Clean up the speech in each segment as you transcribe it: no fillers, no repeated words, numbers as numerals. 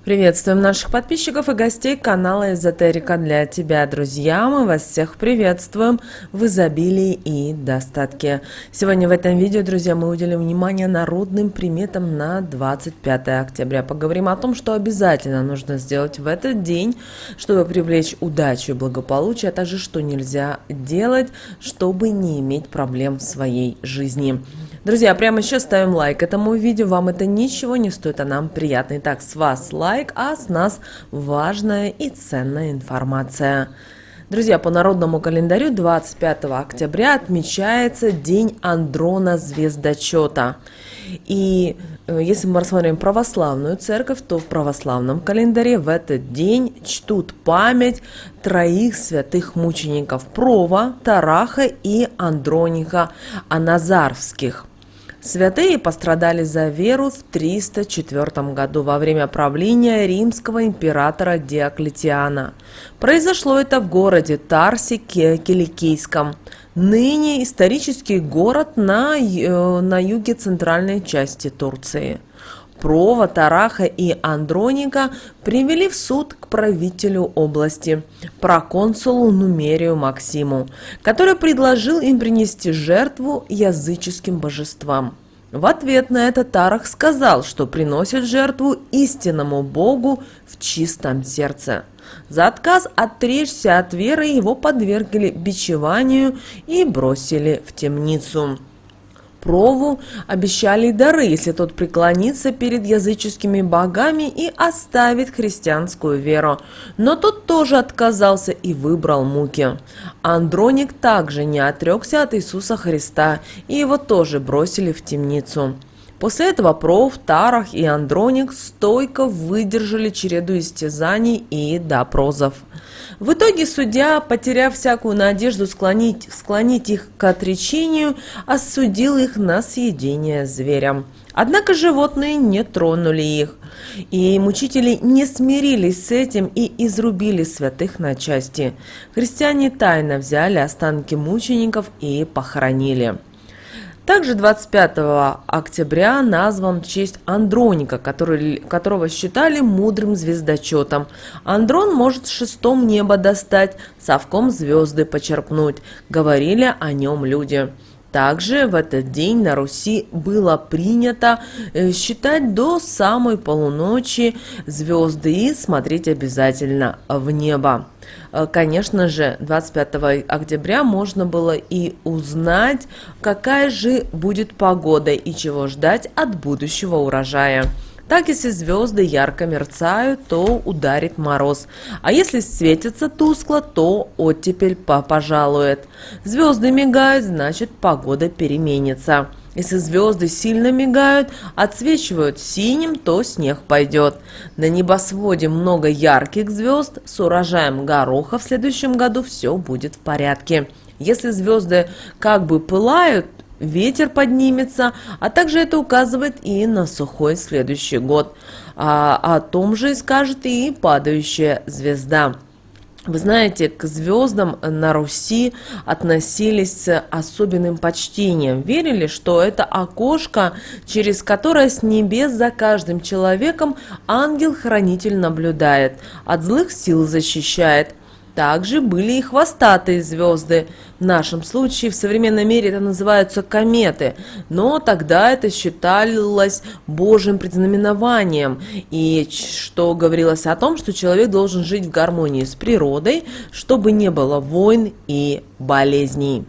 Приветствуем наших подписчиков и гостей канала Эзотерика для тебя, друзья. Мы вас всех приветствуем в изобилии и достатке. Сегодня в этом видео, друзья, мы уделим внимание народным приметам на 25 октября. Поговорим о том, что обязательно нужно сделать в этот день, чтобы привлечь удачу и благополучие, а также что нельзя делать, чтобы не иметь проблем в своей жизни. Друзья, прямо сейчас ставим лайк этому видео, вам это ничего не стоит, а нам приятно. Итак, с вас лайк, а с нас важная и ценная информация. Друзья, по народному календарю 25 октября отмечается День Андрона Звездочета. И если мы рассмотрим православную церковь, то в православном календаре в этот день чтут память троих святых мучеников – Прова, Тараха и Андроника Аназарвских. Святые пострадали за веру в 304 году во время правления римского императора Диоклетиана. Произошло это в городе Тарсе Киликийском, ныне исторический город на юге центральной части Турции. Прова, Тараха и Андроника привели в суд к правителю области, проконсулу Нумерию Максиму, который предложил им принести жертву языческим божествам. В ответ на это Тарах сказал, что приносит жертву истинному Богу в чистом сердце. За отказ отречься от веры его подвергли бичеванию и бросили в темницу. Прову обещали дары, если тот преклонится перед языческими богами и оставит христианскую веру. Но тот тоже отказался и выбрал муки. Андроник также не отрекся от Иисуса Христа, и его тоже бросили в темницу. После этого Пров, Тарах и Андроник стойко выдержали череду истязаний и допросов. В итоге судья, потеряв всякую надежду склонить их к отречению, осудил их на съедение зверям. Однако животные не тронули их, и мучители не смирились с этим и изрубили святых на части. Христиане тайно взяли останки мучеников и похоронили. Также 25 октября назван в честь Андроника, которого считали мудрым звездочетом. Андрон может с шестом небо достать, совком звезды почерпнуть, говорили о нем люди. Также в этот день на Руси было принято считать до самой полуночи звезды и смотреть обязательно в небо. Конечно же, 25 октября можно было и узнать, какая же будет погода и чего ждать от будущего урожая. Так, если звезды ярко мерцают, то ударит мороз, а если светятся тускло, то оттепель пожалует. Звезды мигают, значит, погода переменится. Если звезды сильно мигают, отсвечивают синим, то снег пойдет. На небосводе много ярких звезд, с урожаем гороха в следующем году все будет в порядке. Если звезды как бы пылают, ветер поднимется, а также это указывает и на сухой следующий год. О том же и скажет и падающая звезда. Вы знаете, к звездам на Руси относились с особенным почтением. Верили, что это окошко, через которое с небес за каждым человеком ангел-хранитель наблюдает, от злых сил защищает. Также были и хвостатые звезды. В нашем случае в современном мире это называются кометы, но тогда это считалось Божьим предзнаменованием, и что говорилось о том, что человек должен жить в гармонии с природой, чтобы не было войн и болезней.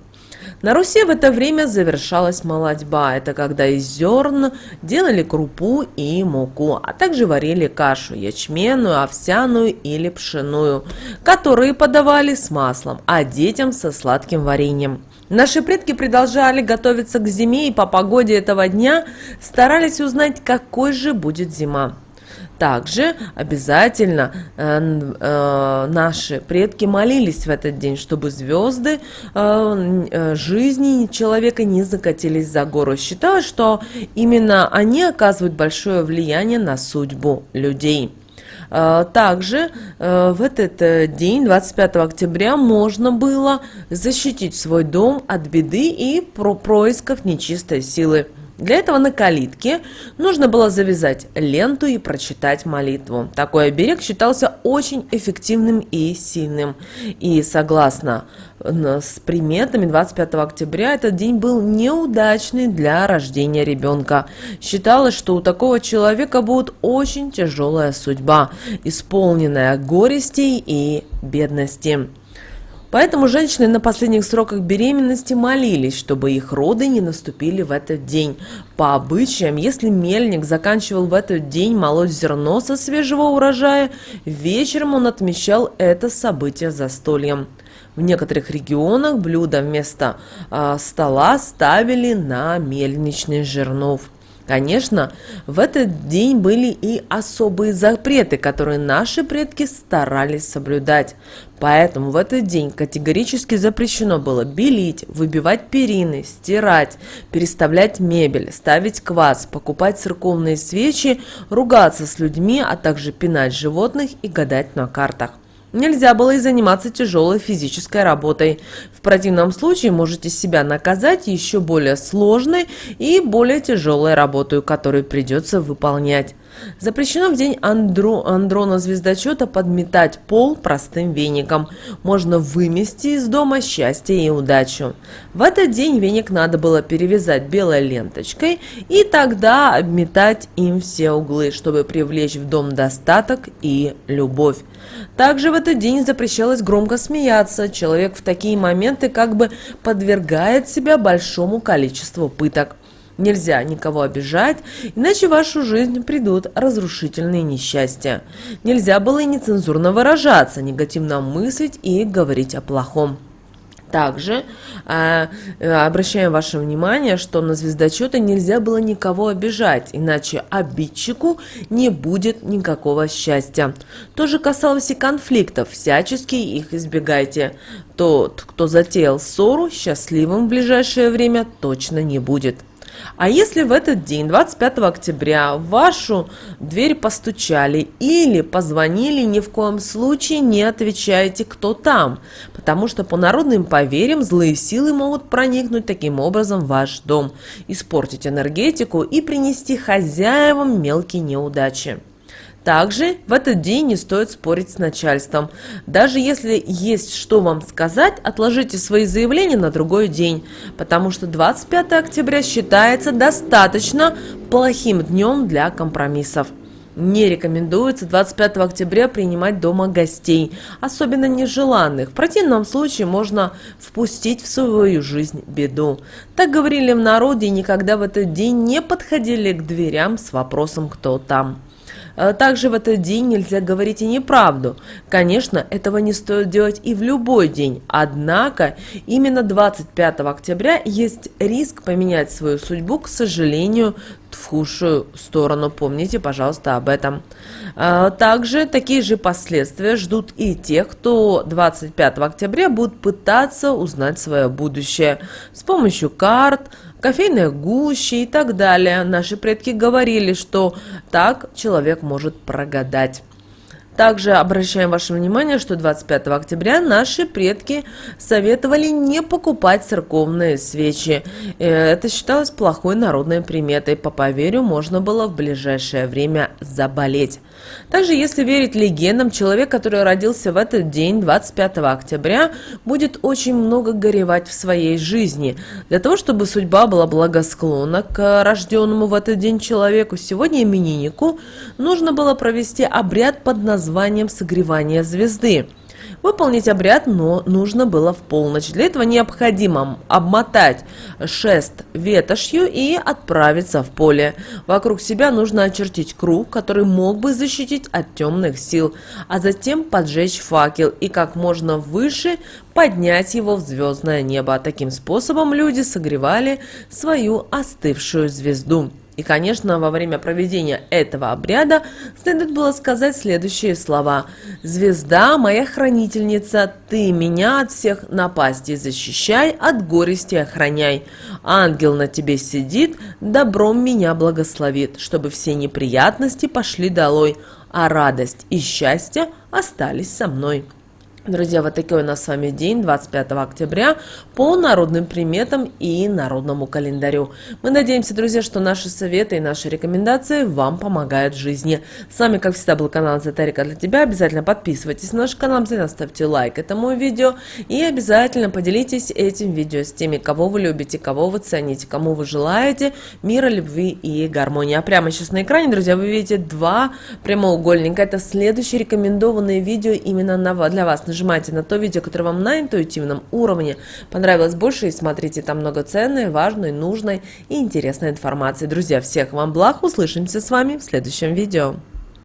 На Руси в это время завершалась молотьба. Это когда из зерн делали крупу и муку, а также варили кашу ячменную, овсяную или пшеную, которые подавали с маслом, а детям со сладким вареньем. Наши предки продолжали готовиться к зиме и по погоде этого дня старались узнать, какой же будет зима. Также обязательно наши предки молились в этот день, чтобы звезды жизни человека не закатились за гору. Считалось, что именно они оказывают большое влияние на судьбу людей. Также в этот день, 25 октября, можно было защитить свой дом от беды и происков нечистой силы. Для этого на калитке нужно было завязать ленту и прочитать молитву. Такой оберег считался очень эффективным и сильным. И согласно с приметами 25 октября этот день был неудачный для рождения ребенка. Считалось, что у такого человека будет очень тяжелая судьба, исполненная горестей и бедности. Поэтому женщины на последних сроках беременности молились, чтобы их роды не наступили в этот день. По обычаям, если мельник заканчивал в этот день молоть зерно со свежего урожая, вечером он отмечал это событие застольем. В некоторых регионах блюда вместо стола ставили на мельничный жернов. Конечно, в этот день были и особые запреты, которые наши предки старались соблюдать. Поэтому в этот день категорически запрещено было белить, выбивать перины, стирать, переставлять мебель, ставить квас, покупать церковные свечи, ругаться с людьми, а также пинать животных и гадать на картах. Нельзя было и заниматься тяжелой физической работой. В противном случае можете себя наказать еще более сложной и более тяжелой работой, которую придется выполнять. Запрещено в день Андрона Звездочета подметать пол простым веником. Можно вымести из дома счастье и удачу. В этот день веник надо было перевязать белой ленточкой и тогда обметать им все углы, чтобы привлечь в дом достаток и любовь. Также в этот день запрещалось громко смеяться. Человек в такие моменты как бы подвергает себя большому количеству пыток. Нельзя никого обижать, иначе в вашу жизнь придут разрушительные несчастья. Нельзя было и нецензурно выражаться, негативно мыслить и говорить о плохом. Также обращаем ваше внимание, что на звездочеты нельзя было никого обижать, иначе обидчику не будет никакого счастья. То же касалось и конфликтов, всячески их избегайте. Тот, кто затеял ссору, счастливым в ближайшее время точно не будет. А если в этот день, 25 октября, в вашу дверь постучали или позвонили, ни в коем случае не отвечайте, кто там, потому что по народным поверьям злые силы могут проникнуть таким образом в ваш дом, испортить энергетику и принести хозяевам мелкие неудачи. Также в этот день не стоит спорить с начальством. Даже если есть что вам сказать, отложите свои заявления на другой день, потому что 25 октября считается достаточно плохим днем для компромиссов. Не рекомендуется 25 октября принимать дома гостей, особенно нежеланных. В противном случае можно впустить в свою жизнь беду. Так говорили в народе и никогда в этот день не подходили к дверям с вопросом «кто там?». Также в этот день нельзя говорить и неправду. Конечно, этого не стоит делать и в любой день. Однако, именно 25 октября есть риск поменять свою судьбу, к сожалению, в худшую сторону. Помните, пожалуйста, об этом. Также такие же последствия ждут и тех, кто 25 октября будет пытаться узнать свое будущее с помощью карт, кофейной гущи и так далее. Наши предки говорили, что так человек может прогадать. Также обращаем ваше внимание, что 25 октября наши предки советовали не покупать церковные свечи. Это считалось плохой народной приметой. По поверью, можно было в ближайшее время заболеть. Также, если верить легендам, человек, который родился в этот день, 25 октября, будет очень много горевать в своей жизни. Для того, чтобы судьба была благосклонна к рожденному в этот день человеку, сегодня имениннику нужно было провести обряд под названием «Согревание звезды». Выполнить обряд, но нужно было в полночь. Для этого необходимо обмотать шест ветошью и отправиться в поле. Вокруг себя нужно очертить круг, который мог бы защитить от темных сил, а затем поджечь факел и как можно выше поднять его в звездное небо. Таким способом люди согревали свою остывшую звезду. И, конечно, во время проведения этого обряда следует было сказать следующие слова: «Звезда моя хранительница, ты меня от всех напастей защищай, от горести охраняй. Ангел на тебе сидит, добром меня благословит, чтобы все неприятности пошли долой, а радость и счастье остались со мной». Друзья, вот такой у нас с вами день, 25 октября, по народным приметам и народному календарю. Мы надеемся, друзья, что наши советы и наши рекомендации вам помогают в жизни. С вами, как всегда, был канал Эзотерика для тебя. Обязательно подписывайтесь на наш канал, обязательно ставьте лайк этому видео и обязательно поделитесь этим видео с теми, кого вы любите, кого вы цените, кому вы желаете мира, любви и гармонии. А прямо сейчас на экране, друзья, вы видите два прямоугольника. Это следующие рекомендованные видео именно для вас. Нажимайте на то видео, которое вам на интуитивном уровне понравилось больше, и смотрите, там много ценной, важной, нужной и интересной информации. Друзья, всех вам благ, услышимся с вами в следующем видео.